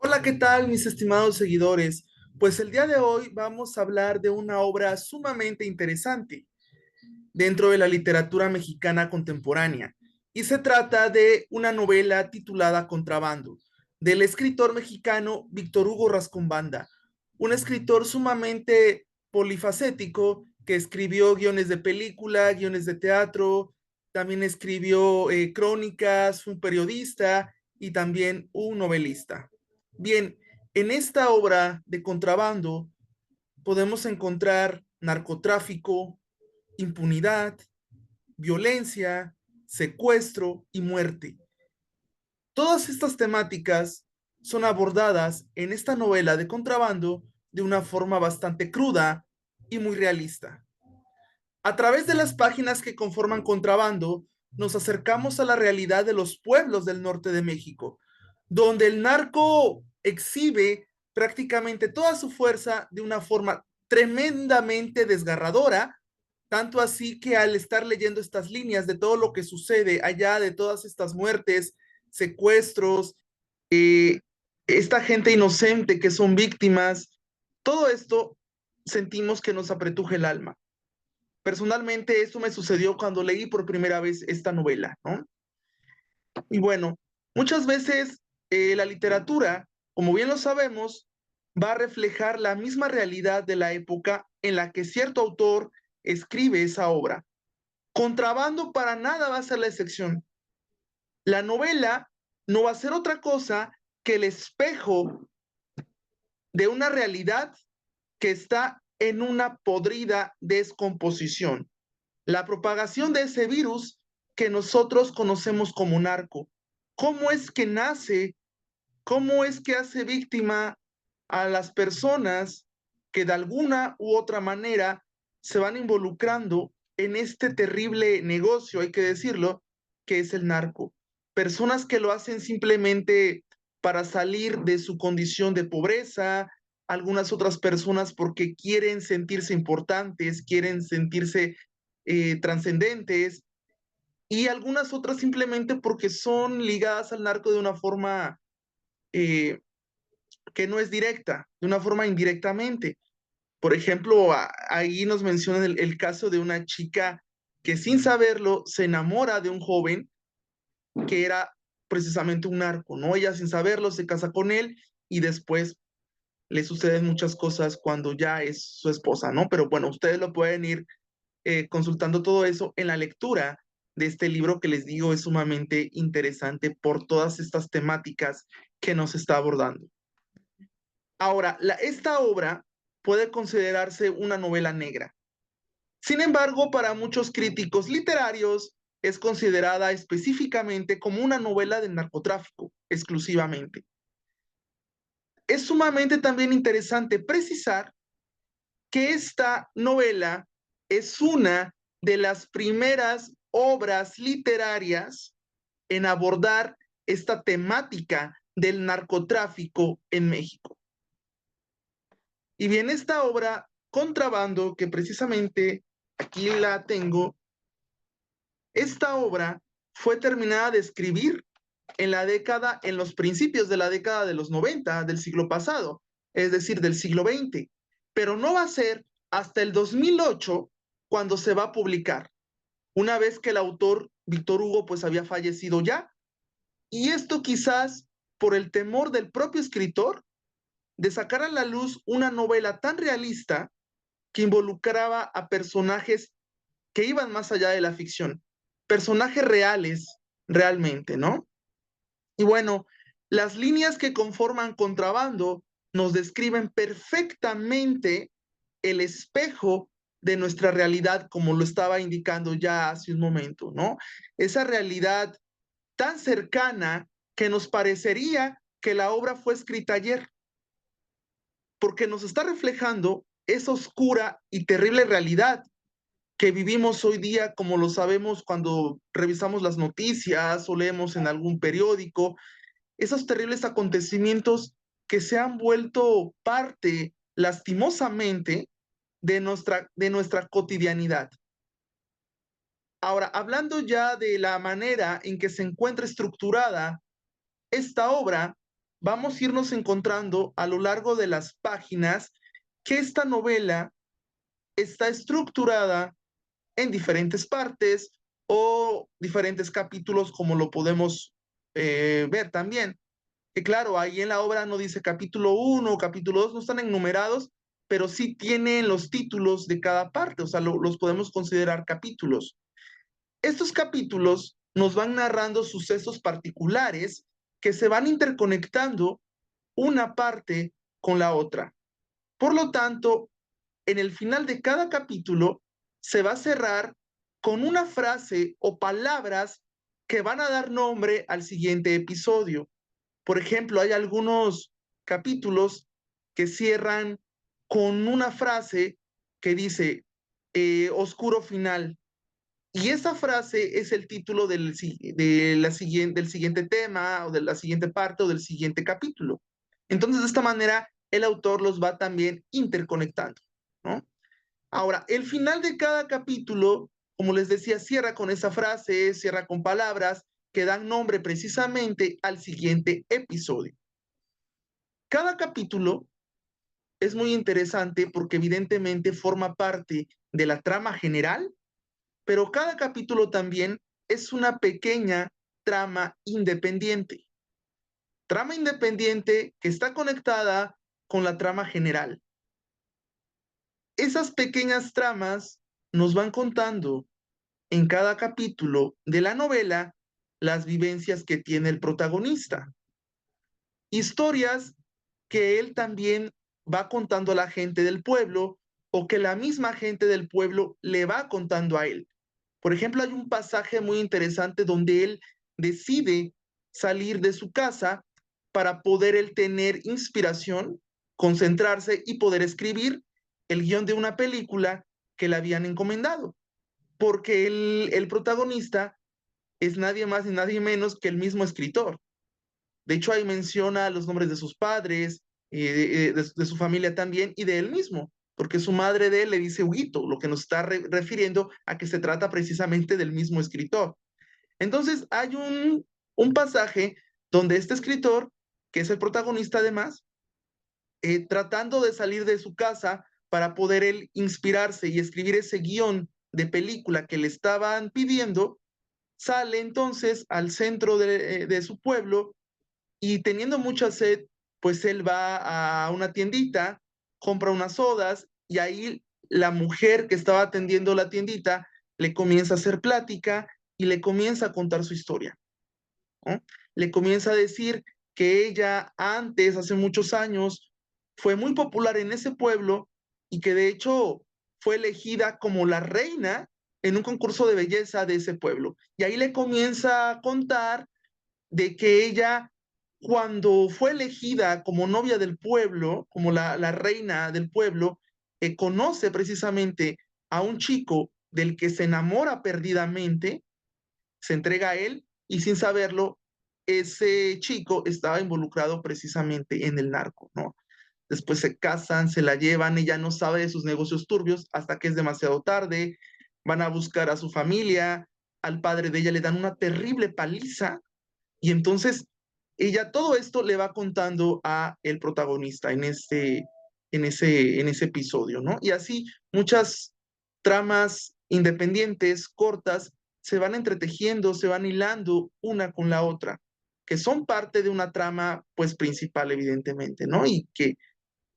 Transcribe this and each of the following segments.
Hola, ¿qué tal, mis estimados seguidores? Pues el día de hoy vamos a hablar de una obra sumamente interesante dentro de la literatura mexicana contemporánea. Y se trata de una novela titulada Contrabando, del escritor mexicano Víctor Hugo Rascón-Banda, un escritor sumamente polifacético que escribió guiones de película, guiones de teatro, también escribió crónicas, fue un periodista y también un novelista. Bien, en esta obra de Contrabando podemos encontrar narcotráfico, impunidad, violencia, secuestro y muerte. Todas estas temáticas son abordadas en esta novela de Contrabando de una forma bastante cruda y muy realista. A través de las páginas que conforman Contrabando, nos acercamos a la realidad de los pueblos del norte de México, donde el narco exhibe prácticamente toda su fuerza de una forma tremendamente desgarradora, tanto así que al estar leyendo estas líneas de todo lo que sucede allá, de todas estas muertes, secuestros, esta gente inocente que son víctimas, todo esto sentimos que nos apretuje el alma. Personalmente, eso me sucedió cuando leí por primera vez esta novela, ¿no? Y bueno, muchas veces la literatura, como bien lo sabemos, va a reflejar la misma realidad de la época en la que cierto autor escribe esa obra. Contrabando para nada va a ser la excepción. La novela no va a ser otra cosa que el espejo de una realidad que está en una podrida descomposición. La propagación de ese virus que nosotros conocemos como narco. ¿Cómo es que nace? ¿Cómo es que hace víctima a las personas que de alguna u otra manera se van involucrando en este terrible negocio, hay que decirlo, que es el narco? Personas que lo hacen simplemente para salir de su condición de pobreza, algunas otras personas porque quieren sentirse importantes, quieren sentirse trascendentes, y algunas otras simplemente porque son ligadas al narco de una forma eh, que no es directa, de una forma indirectamente. Por ejemplo, ahí nos mencionan el caso de una chica que sin saberlo se enamora de un joven que era precisamente un narco, ¿no? Ella sin saberlo se casa con él y después le suceden muchas cosas cuando ya es su esposa, ¿no? Pero bueno, ustedes lo pueden ir consultando todo eso en la lectura de este libro que les digo es sumamente interesante por todas estas temáticas que nos está abordando. Ahora, esta obra puede considerarse una novela negra. Sin embargo, para muchos críticos literarios es considerada específicamente como una novela del narcotráfico, exclusivamente. Es sumamente también interesante precisar que esta novela es una de las primeras obras literarias en abordar esta temática del narcotráfico en México. Y bien, esta obra, Contrabando, que precisamente aquí la tengo, esta obra fue terminada de escribir en los principios de la década de los 90 del siglo pasado, es decir, del siglo XX, pero no va a ser hasta el 2008 cuando se va a publicar, una vez que el autor Víctor Hugo pues había fallecido ya, y esto quizás por el temor del propio escritor de sacar a la luz una novela tan realista que involucraba a personajes que iban más allá de la ficción, personajes reales realmente, ¿no? Y bueno, las líneas que conforman Contrabando nos describen perfectamente el espejo de nuestra realidad, como lo estaba indicando ya hace un momento, ¿no? Esa realidad tan cercana que nos parecería que la obra fue escrita ayer, porque nos está reflejando esa oscura y terrible realidad que vivimos hoy día, como lo sabemos cuando revisamos las noticias o leemos en algún periódico, esos terribles acontecimientos que se han vuelto parte, lastimosamente, de nuestra cotidianidad. Ahora, hablando ya de la manera en que se encuentra estructurada esta obra, vamos a irnos encontrando a lo largo de las páginas que esta novela está estructurada en diferentes partes o diferentes capítulos, como lo podemos ver también. Que claro, ahí en la obra no dice capítulo 1 o capítulo 2, no están enumerados, pero sí tienen los títulos de cada parte, o sea, los podemos considerar capítulos. Estos capítulos nos van narrando sucesos particulares que se van interconectando una parte con la otra. Por lo tanto, en el final de cada capítulo se va a cerrar con una frase o palabras que van a dar nombre al siguiente episodio. Por ejemplo, hay algunos capítulos que cierran con una frase que dice oscuro final. Y esa frase es el título del siguiente tema o de la siguiente parte o del siguiente capítulo. Entonces, de esta manera, el autor los va también interconectando, ¿no? Ahora, el final de cada capítulo, como les decía, cierra con esa frase, cierra con palabras que dan nombre precisamente al siguiente episodio. Cada capítulo es muy interesante porque evidentemente forma parte de la trama general, pero cada capítulo también es una pequeña trama independiente. Trama independiente que está conectada con la trama general. Esas pequeñas tramas nos van contando en cada capítulo de la novela las vivencias que tiene el protagonista. Historias que él también va contando a la gente del pueblo o que la misma gente del pueblo le va contando a él. Por ejemplo, hay un pasaje muy interesante donde él decide salir de su casa para poder él tener inspiración, concentrarse y poder escribir el guión de una película que le habían encomendado, porque el protagonista es nadie más ni nadie menos que el mismo escritor. De hecho, ahí menciona los nombres de sus padres, de su familia también y de él mismo, porque su madre de él le dice Huguito, lo que nos está refiriendo a que se trata precisamente del mismo escritor. Entonces, hay un pasaje donde este escritor, que es el protagonista además, tratando de salir de su casa para poder él inspirarse y escribir ese guión de película que le estaban pidiendo, sale entonces al centro de su pueblo y teniendo mucha sed, pues él va a una tiendita, compra unas sodas y ahí la mujer que estaba atendiendo la tiendita le comienza a hacer plática y le comienza a contar su historia, ¿no? Le comienza a decir que ella antes, hace muchos años, fue muy popular en ese pueblo y que de hecho fue elegida como la reina en un concurso de belleza de ese pueblo. Y ahí le comienza a contar de que ella, cuando fue elegida como novia del pueblo, como la reina del pueblo, conoce precisamente a un chico del que se enamora perdidamente, se entrega a él y sin saberlo, ese chico estaba involucrado precisamente en el narco, ¿no? Después se casan, se la llevan, ella no sabe de sus negocios turbios hasta que es demasiado tarde, van a buscar a su familia, al padre de ella le dan una terrible paliza y entonces ella todo esto le va contando a el protagonista en ese episodio, ¿no? Y así muchas tramas independientes, cortas, se van entretejiendo, se van hilando una con la otra, que son parte de una trama, pues principal, evidentemente, ¿no? Y que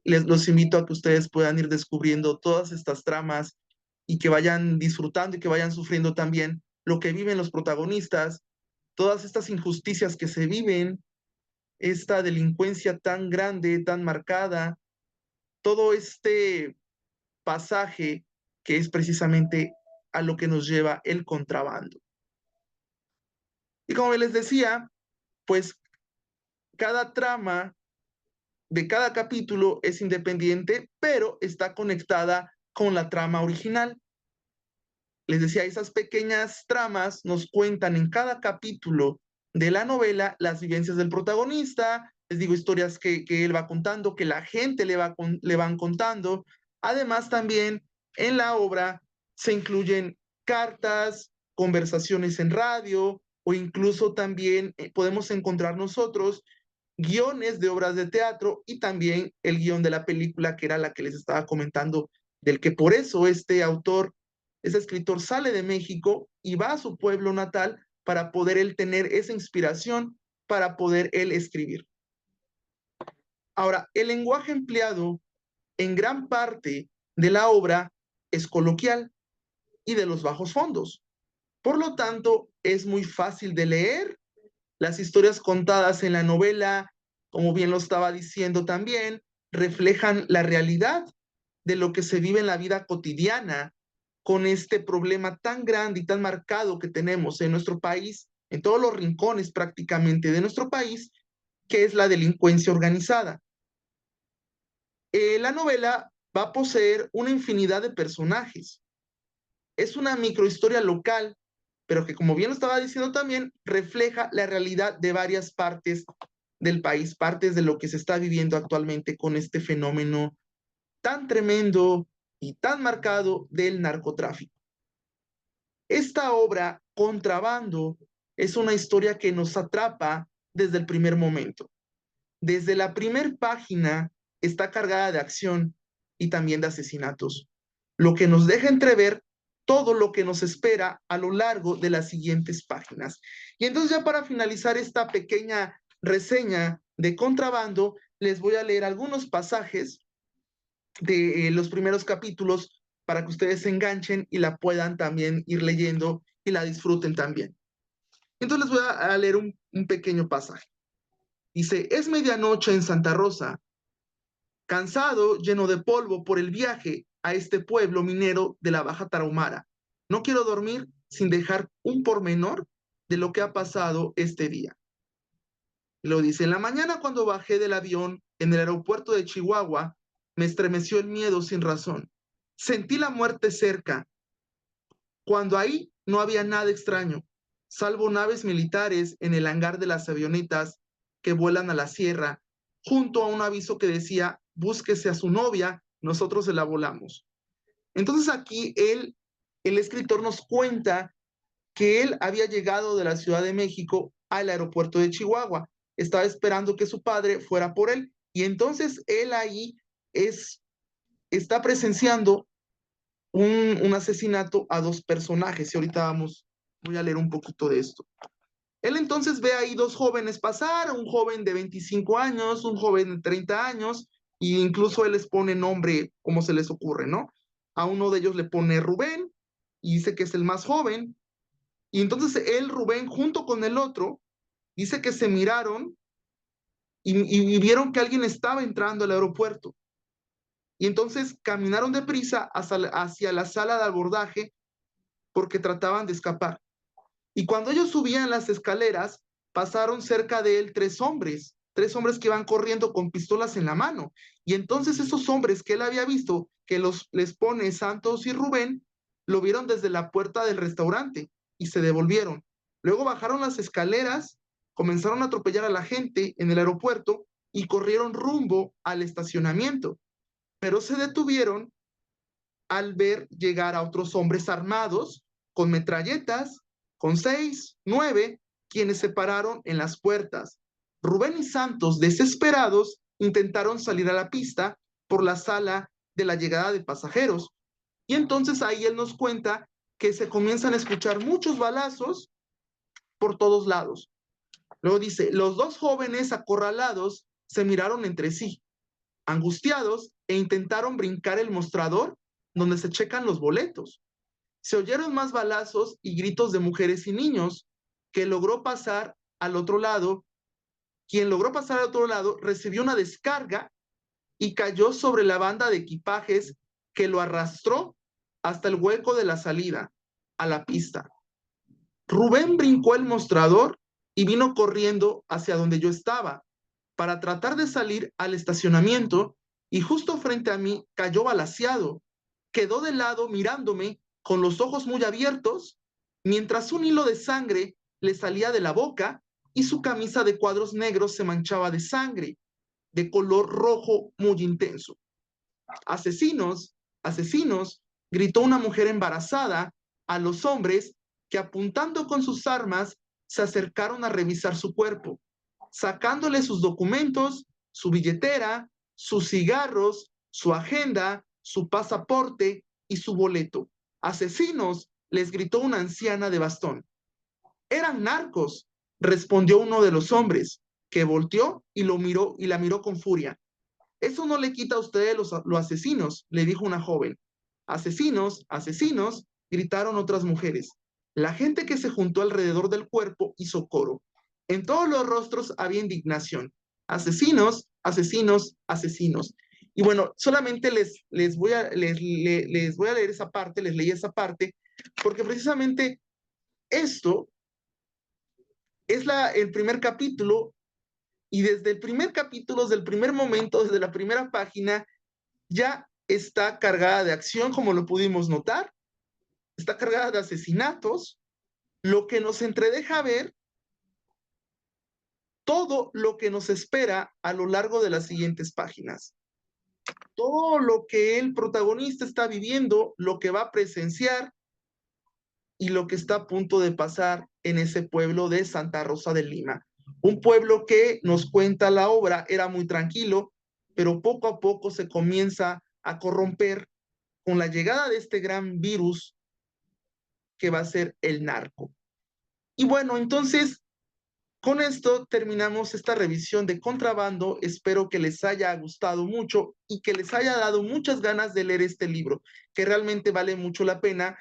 los invito a que ustedes puedan ir descubriendo todas estas tramas y que vayan disfrutando y que vayan sufriendo también lo que viven los protagonistas, todas estas injusticias que se viven, esta delincuencia tan grande, tan marcada, todo este pasaje que es precisamente a lo que nos lleva el contrabando. Y como les decía, pues cada trama de cada capítulo es independiente, pero está conectada con la trama original. Les decía, esas pequeñas tramas nos cuentan en cada capítulo de la novela las vivencias del protagonista, les digo, historias que él va contando, que la gente le van contando. Además, también en la obra se incluyen cartas, conversaciones en radio, o incluso también podemos encontrar nosotros guiones de obras de teatro y también el guión de la película que era la que les estaba comentando, del que por eso este autor, ese escritor sale de México y va a su pueblo natal para poder él tener esa inspiración para poder él escribir. Ahora, el lenguaje empleado en gran parte de la obra es coloquial y de los bajos fondos. Por lo tanto, es muy fácil de leer. Las historias contadas en la novela, como bien lo estaba diciendo también, reflejan la realidad de lo que se vive en la vida cotidiana con este problema tan grande y tan marcado que tenemos en nuestro país, en todos los rincones prácticamente de nuestro país, que es la delincuencia organizada. La novela va a poseer una infinidad de personajes. Es una microhistoria local, pero que, como bien lo estaba diciendo también, refleja la realidad de varias partes del país, partes de lo que se está viviendo actualmente con este fenómeno tan tremendo y tan marcado del narcotráfico. Esta obra, Contrabando, es una historia que nos atrapa desde el primer momento. Desde la primer página está cargada de acción y también de asesinatos, lo que nos deja entrever todo lo que nos espera a lo largo de las siguientes páginas. Y entonces ya para finalizar esta pequeña reseña de Contrabando, les voy a leer algunos pasajes de los primeros capítulos para que ustedes se enganchen y la puedan también ir leyendo y la disfruten también. Entonces les voy a leer un pequeño pasaje. Dice, es medianoche en Santa Rosa, cansado, lleno de polvo por el viaje a este pueblo minero de la Baja Tarahumara. No quiero dormir sin dejar un pormenor de lo que ha pasado este día. Lo dice, en la mañana cuando bajé del avión en el aeropuerto de Chihuahua, me estremeció el miedo sin razón. Sentí la muerte cerca, cuando ahí no había nada extraño, salvo naves militares en el hangar de las avionetas que vuelan a la sierra, junto a un aviso que decía, búsquese a su novia, nosotros se la volamos. Entonces aquí el escritor nos cuenta que él había llegado de la Ciudad de México al aeropuerto de Chihuahua. Estaba esperando que su padre fuera por él. Y entonces él ahí está presenciando un asesinato a dos personajes. Y ahorita voy a leer un poquito de esto. Él entonces ve ahí dos jóvenes pasar, un joven de 25 años, un joven de 30 años, e incluso él les pone nombre como se les ocurre, ¿no? A uno de ellos le pone Rubén y dice que es el más joven, y entonces él, Rubén, junto con el otro, dice que se miraron y vieron que alguien estaba entrando al aeropuerto. Y entonces caminaron deprisa hacia la sala de abordaje porque trataban de escapar. Y cuando ellos subían las escaleras, pasaron cerca de él tres hombres que iban corriendo con pistolas en la mano. Y entonces esos hombres que él había visto, que les pone Santos y Rubén, lo vieron desde la puerta del restaurante y se devolvieron. Luego bajaron las escaleras, comenzaron a atropellar a la gente en el aeropuerto y corrieron rumbo al estacionamiento. Pero se detuvieron al ver llegar a otros hombres armados con metralletas, con 6, 9, quienes se pararon en las puertas. Rubén y Santos, desesperados, intentaron salir a la pista por la sala de la llegada de pasajeros. Y entonces ahí él nos cuenta que se comienzan a escuchar muchos balazos por todos lados. Luego dice, los dos jóvenes acorralados se miraron entre sí, angustiados, e intentaron brincar el mostrador donde se checan los boletos. Se oyeron más balazos y gritos de mujeres y niños, que logró pasar al otro lado. Quien logró pasar al otro lado recibió una descarga y cayó sobre la banda de equipajes que lo arrastró hasta el hueco de la salida a la pista. Rubén brincó el mostrador y vino corriendo hacia donde yo estaba para tratar de salir al estacionamiento, y justo frente a mí cayó balaceado. Quedó de lado mirándome con los ojos muy abiertos, mientras un hilo de sangre le salía de la boca y su camisa de cuadros negros se manchaba de sangre, de color rojo muy intenso. Asesinos, asesinos, gritó una mujer embarazada a los hombres que, apuntando con sus armas, se acercaron a revisar su cuerpo, sacándole sus documentos, su billetera, sus cigarros, su agenda, su pasaporte y su boleto. ¡Asesinos!, les gritó una anciana de bastón. Eran narcos, respondió uno de los hombres, que volteó y la miró con furia. Eso no le quita a ustedes los asesinos, le dijo una joven. Asesinos, asesinos, gritaron otras mujeres. La gente que se juntó alrededor del cuerpo hizo coro. En todos los rostros había indignación. Asesinos, asesinos, asesinos. Y bueno, solamente les voy a leer esa parte, les leí esa parte, porque precisamente esto es el primer capítulo, y desde el primer capítulo, desde el primer momento, desde la primera página, ya está cargada de acción, como lo pudimos notar, está cargada de asesinatos, lo que nos entredeja ver todo lo que nos espera a lo largo de las siguientes páginas. Todo lo que el protagonista está viviendo, lo que va a presenciar y lo que está a punto de pasar en ese pueblo de Santa Rosa de Lima. Un pueblo que nos cuenta la obra era muy tranquilo, pero poco a poco se comienza a corromper con la llegada de este gran virus que va a ser el narco. Y bueno, entonces, con esto terminamos esta revisión de Contrabando. Espero que les haya gustado mucho y que les haya dado muchas ganas de leer este libro, que realmente vale mucho la pena,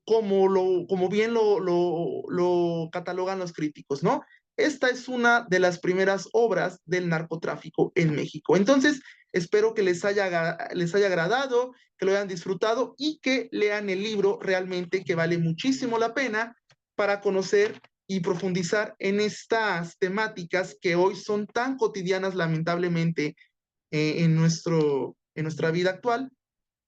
como bien lo catalogan los críticos, ¿no? Esta es una de las primeras obras del narcotráfico en México. Entonces, espero que les haya agradado, que lo hayan disfrutado y que lean el libro realmente, que vale muchísimo la pena para conocer y profundizar en estas temáticas que hoy son tan cotidianas, lamentablemente, en nuestra vida actual,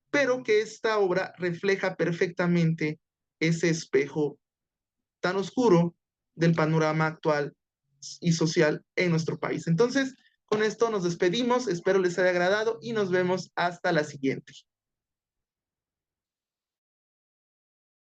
pero que esta obra refleja perfectamente ese espejo tan oscuro del panorama actual y social en nuestro país. Entonces, con esto nos despedimos, espero les haya agradado y nos vemos hasta la siguiente.